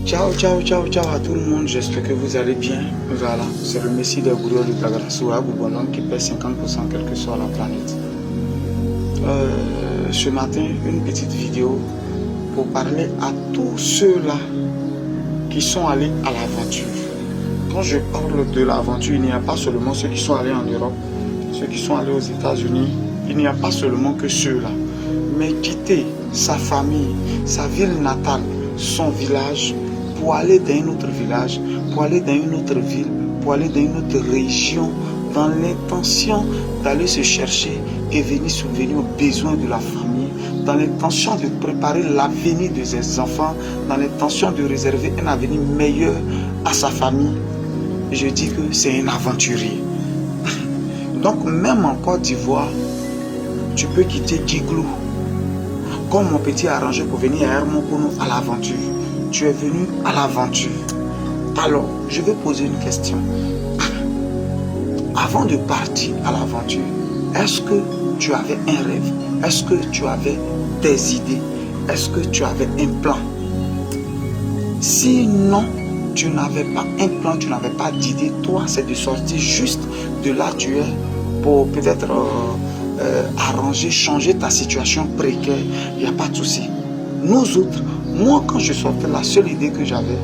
Ciao, ciao, ciao, ciao à tout le monde, j'espère que vous allez bien. Voilà, c'est le Messie des gourous de Dagrasou à Goubondon qui pèse 50% quelle que soit la planète. Ce matin, une petite vidéo pour parler à tous ceux-là qui sont allés à l'aventure. Quand je parle de l'aventure, il n'y a pas seulement ceux qui sont allés en Europe, ceux qui sont allés aux États-Unis, il n'y a pas seulement que ceux-là. Mais quitter sa famille, sa ville natale, son village, pour aller dans un autre village, pour aller dans une autre ville, pour aller dans une autre région, dans l'intention d'aller se chercher et venir subvenir aux besoins de la famille, dans l'intention de préparer l'avenir de ses enfants, dans l'intention de réserver un avenir meilleur à sa famille. Je dis que c'est un aventurier. Donc même en Côte d'Ivoire, tu peux quitter Giglou, comme mon petit arrangé pour venir à Hermokono à l'aventure. Tu es venu à l'aventure. Alors, je vais poser une question. Avant de partir à l'aventure, est-ce que tu avais un rêve? Est-ce que tu avais des idées? Est-ce que tu avais un plan? Si non, tu n'avais pas un plan, tu n'avais pas d'idée, toi, c'est de sortir juste de là tu es pour peut-être arranger, changer ta situation précaire. Il n'y a pas de souci. Nous autres, moi, quand je sortais, la seule idée que j'avais,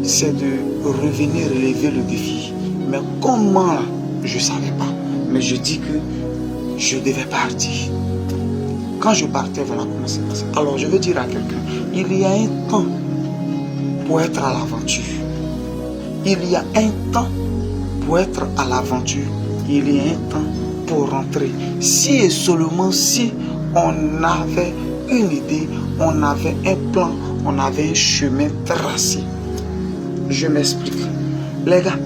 c'est de revenir relever le défi. Mais comment là, je ne savais pas. Mais je dis que je devais partir. Quand je partais, voilà comment c'est passé. Alors, je veux dire à quelqu'un, il y a un temps pour être à l'aventure. Il y a un temps pour être à l'aventure. Il y a un temps pour rentrer. Si et seulement si on avait une idée, on avait un plan, on avait un chemin tracé. Je m'explique. Les gars,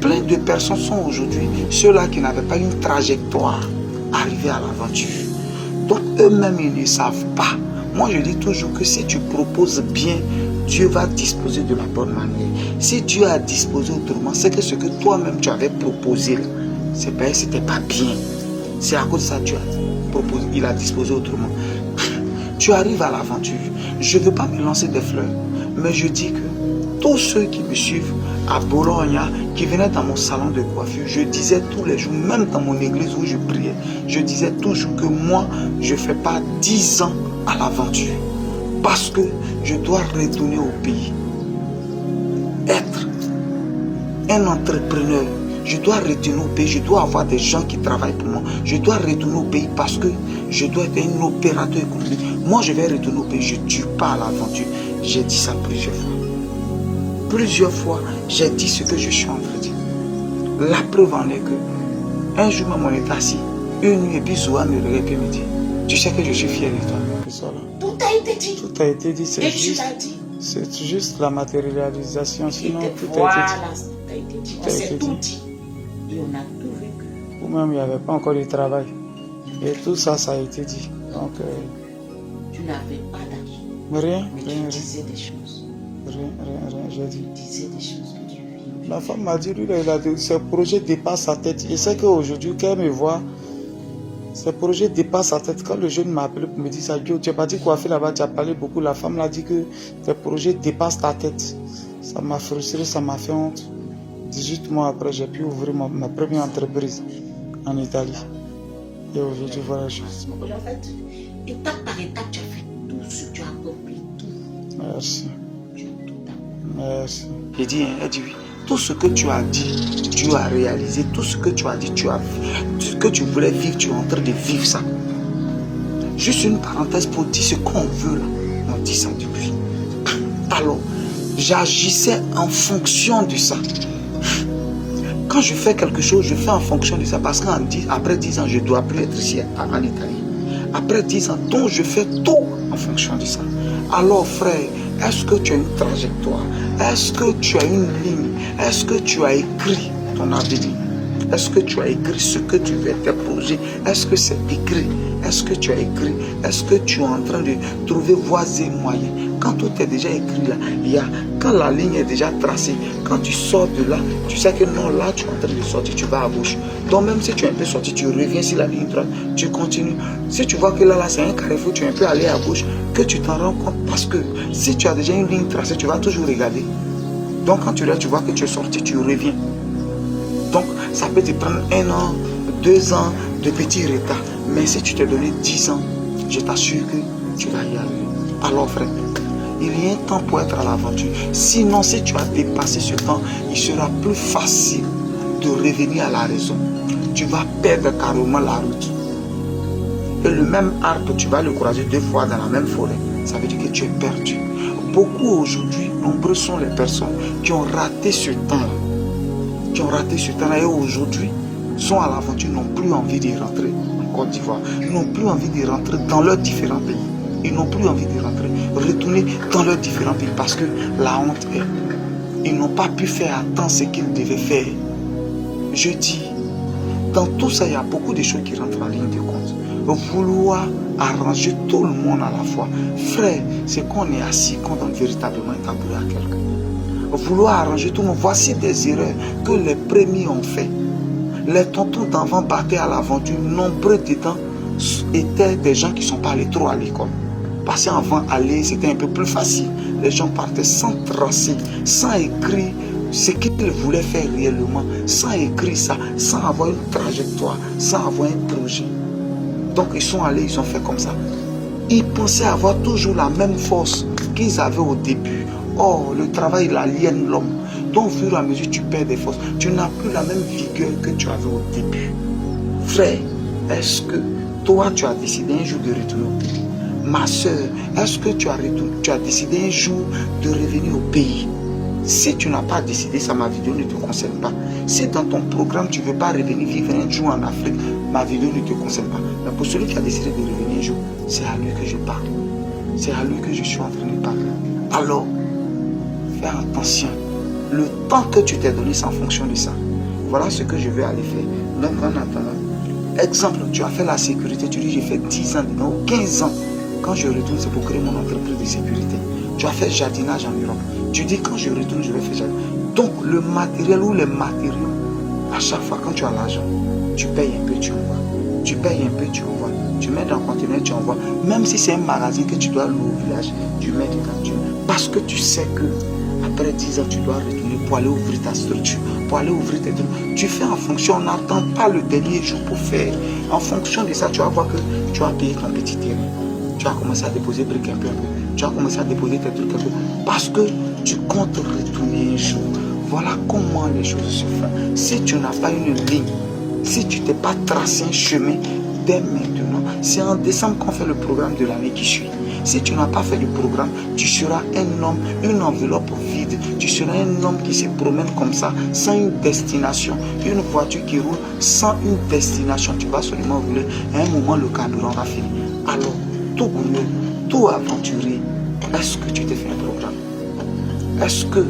plein de personnes sont aujourd'hui ceux-là qui n'avaient pas une trajectoire arrivée à l'aventure. Donc eux-mêmes, ils ne savent pas. Moi, je dis toujours que si tu proposes bien, Dieu va disposer de la bonne manière. Si Dieu a disposé autrement, c'est que ce que toi-même tu avais proposé, c'était pas bien. C'est à cause de ça que Dieu a proposé, il a disposé autrement. Tu arrives à l'aventure. Je ne veux pas me lancer des fleurs, mais je dis que tous ceux qui me suivent à Bologna, qui venaient dans mon salon de coiffure, je disais tous les jours, même dans mon église où je priais, je disais toujours que moi, je ne fais pas 10 ans à l'aventure. Parce que je dois retourner au pays. Être un entrepreneur. Je dois retourner au pays. Je dois avoir des gens qui travaillent pour moi. Je dois retourner au pays parce que je dois être un opérateur économique. Moi, je vais retourner au pays. Je ne tue pas à l'aventure. J'ai dit ça plusieurs fois. Plusieurs fois, j'ai dit ce que je suis en train de dire. La preuve en est que un jour, on est assis. Une nuit, et puis Zoa me regarde et me dit, tu sais que je suis fier de toi. Tout a été dit. Tout a été dit. Et tu l'as dit. C'est juste la matérialisation. Sinon, tout voilà, a été dit. tout a été dit. On s'est tout dit. Et on a tout vécu. Ou même, il n'y avait pas encore de travail. Et tout ça, ça a été dit. Donc, tu n'avais pas d'argent. Rien, mais rien, tu disais des choses. Rien, j'ai dit. Tu disais des choses que tu vivais. Ma femme m'a dit, lui, ce projet dépasse sa tête. Je sais qu'aujourd'hui, quand elle me voit, ce projet dépasse sa tête. Quand le jeune m'a appelé pour me dire ça, tu n'as pas dit coiffer là-bas, tu as parlé beaucoup. La femme l'a dit que ce projet dépasse ta tête. Ça m'a frustré, ça m'a fait honte. 18 mois après, j'ai pu ouvrir ma première entreprise en Italie. Et aujourd'hui, voilà la chose. En fait, étape par étape, tu as fait tout ce que tu as accompli. Tout. Merci. Tu as tout accompli. Merci. Elle dit oui. Tout ce que tu as dit, tu as réalisé. Tout ce que tu as dit, tu as vu. Tout ce que tu voulais vivre, tu es en train de vivre ça. Juste une parenthèse pour dire ce qu'on veut là. On dit ça depuis. Alors, j'agissais en fonction de ça. Quand je fais quelque chose, je fais en fonction de ça. Parce qu'après 10 ans, je ne dois plus être ici en Italie. Après 10 ans, donc je fais tout en fonction de ça. Alors frère, est-ce que tu as une trajectoire? Est-ce que tu as une ligne? Est-ce que tu as écrit ton avenir? Est-ce que tu as écrit ce que tu veux, tes projets? Est-ce que c'est écrit? Est-ce que tu as écrit? Est-ce que tu es en train de trouver voies et moyens? Quand tout est déjà écrit là, quand la ligne est déjà tracée, quand tu sors de là, tu sais que non, là tu es en train de sortir, tu vas à gauche. Donc même si tu es un peu sorti, tu reviens sur la ligne droite, tu continues. Si tu vois que là c'est un carrefour, tu es un peu allé à gauche, que tu t'en rends compte, parce que si tu as déjà une ligne tracée, tu vas toujours regarder. Donc quand tu vois que tu es sorti, tu reviens. Donc ça peut te prendre 1 an, 2 ans de petits retards. Mais si tu t'es donné 10 ans, je t'assure que tu vas y arriver. Alors frère, il y a un temps pour être à l'aventure. Sinon, si tu as dépassé ce temps, il sera plus facile de revenir à la raison. Tu vas perdre carrément la route. Et le même arbre, tu vas le croiser 2 fois dans la même forêt. Ça veut dire que tu es perdu. Beaucoup aujourd'hui, nombreux sont les personnes qui ont raté ce temps-là. Qui ont raté ce temps-là et aujourd'hui sont à l'aventure, n'ont plus envie d'y rentrer en Côte d'Ivoire. Ils n'ont plus envie d'y rentrer dans leurs différents pays. Ils n'ont plus envie d'y rentrer, retourner dans leurs différents pays parce que la honte est. Ils n'ont pas pu faire à temps ce qu'ils devaient faire. Je dis, dans tout ça, il y a beaucoup de choses qui rentrent en ligne de compte. Vouloir arranger tout le monde à la fois. Frère, c'est qu'on est assis quand on véritablement est taboué à quelqu'un. Vouloir arranger tout le monde, voici des erreurs que les premiers ont fait. Les tontons d'avant battaient à l'aventure, nombreux dedans étaient des gens qui ne sont pas allés trop à l'école. Parce qu'avant aller, c'était un peu plus facile. Les gens partaient sans tracer, sans écrire ce qu'ils voulaient faire réellement, sans écrire ça, sans avoir une trajectoire, sans avoir un projet. Donc ils sont allés, ils ont fait comme ça. Ils pensaient avoir toujours la même force qu'ils avaient au début. Or, le travail, il aliène l'homme. Donc, au fur et à mesure, tu perds des forces. Tu n'as plus la même vigueur que tu avais au début. Frère, est-ce que toi, tu as décidé un jour de retourner au pays? Ma soeur, est-ce que tu as décidé un jour de revenir au pays? Si tu n'as pas décidé ça, ma vidéo ne te concerne pas. Si dans ton programme, tu ne veux pas revenir vivre un jour en Afrique, ma vidéo ne te concerne pas. Mais pour celui qui a décidé de revenir un jour, c'est à lui que je parle. C'est à lui que je suis en train de parler. Alors, fais attention. Le temps que tu t'es donné, c'est en fonction de ça. Voilà ce que je vais aller faire. Donc, en attendant, exemple, tu as fait la sécurité, tu dis j'ai fait 10 ans dedans, ou 15 ans. Quand je retourne, c'est pour créer mon entreprise de sécurité. Tu as fait jardinage en Europe. Tu dis quand je retourne, je vais faire jardinage. Donc, le matériel ou les matériaux, à chaque fois, quand tu as l'argent, tu payes un peu, tu envoies. Tu payes un peu, tu envoies. Tu mets dans le conteneur, tu envoies. Même si c'est un magasin que tu dois louer au village, tu mets dedans. Parce que tu sais que après 10 ans, tu dois retourner pour aller ouvrir ta structure, pour aller ouvrir tes trucs. Tu fais en fonction, on n'attend pas le dernier jour pour faire. En fonction de ça, tu vas voir que tu vas payer ton petit terrain. Tu vas commencer à déposer briques un peu. Tu vas commencer à déposer tes trucs un peu. Parce que tu comptes retourner un jour. Voilà comment les choses se font. Si tu n'as pas une ligne, si tu t'es pas tracé un chemin dès maintenant, c'est en décembre qu'on fait le programme de l'année qui suit. Si tu n'as pas fait le programme, tu seras un homme, une enveloppe vide. Tu seras un homme qui se promène comme ça, sans une destination. Une voiture qui roule sans une destination. Tu vas seulement rouler. À un moment, le carburant va finir. Alors, tout gourmand, tout aventurier, est-ce que tu t'es fait un programme? Est-ce que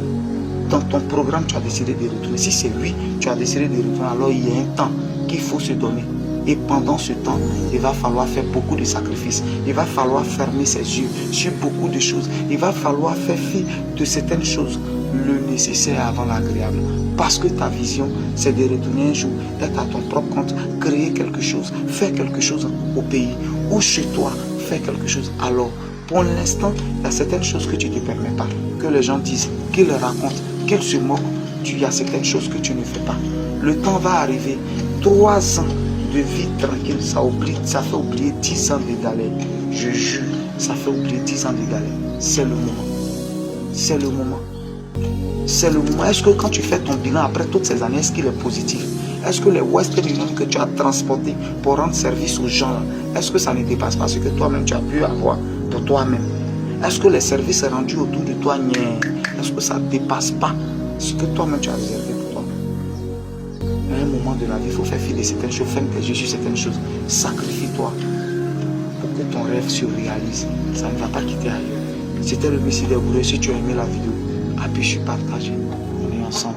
dans ton programme, tu as décidé de retourner? Si c'est oui, tu as décidé de retourner, alors il y a un temps qu'il faut se donner. Et pendant ce temps, il va falloir faire beaucoup de sacrifices. Il va falloir fermer ses yeux sur beaucoup de choses. Il va falloir faire fi de certaines choses, le nécessaire avant l'agréable. Parce que ta vision, c'est de retourner un jour, être à ton propre compte, créer quelque chose, faire quelque chose au pays ou chez toi, faire quelque chose. Alors, pour l'instant, il y a certaines choses que tu ne te permets pas, que les gens disent, qu'ils racontent, qu'ils se moquent. Il y a certaines choses que tu ne fais pas. Le temps va arriver, 3 ans de vie tranquille, ça fait oublier 10 ans de galère. Je jure, ça fait oublier 10 ans de galère. C'est le moment. C'est le moment. C'est le moment. Est-ce que quand tu fais ton bilan après toutes ces années, est-ce qu'il est positif? Est-ce que les Western Union que tu as transportés pour rendre service aux gens, est-ce que ça ne dépasse pas ce que toi-même tu as pu avoir pour toi-même? Est-ce que les services rendus autour de toi, est-ce que ça ne dépasse pas ce que toi-même tu as réservé pour toi? À un moment de la vie, il faut faire fi de certaines choses, ferme tes yeux sur certaines choses. Sacrifie-toi pour que ton rêve se réalise. Ça ne va pas quitter ailleurs. C'était le Messie des Bourreux. Si tu as aimé la vidéo, appuie sur partager. On est ensemble.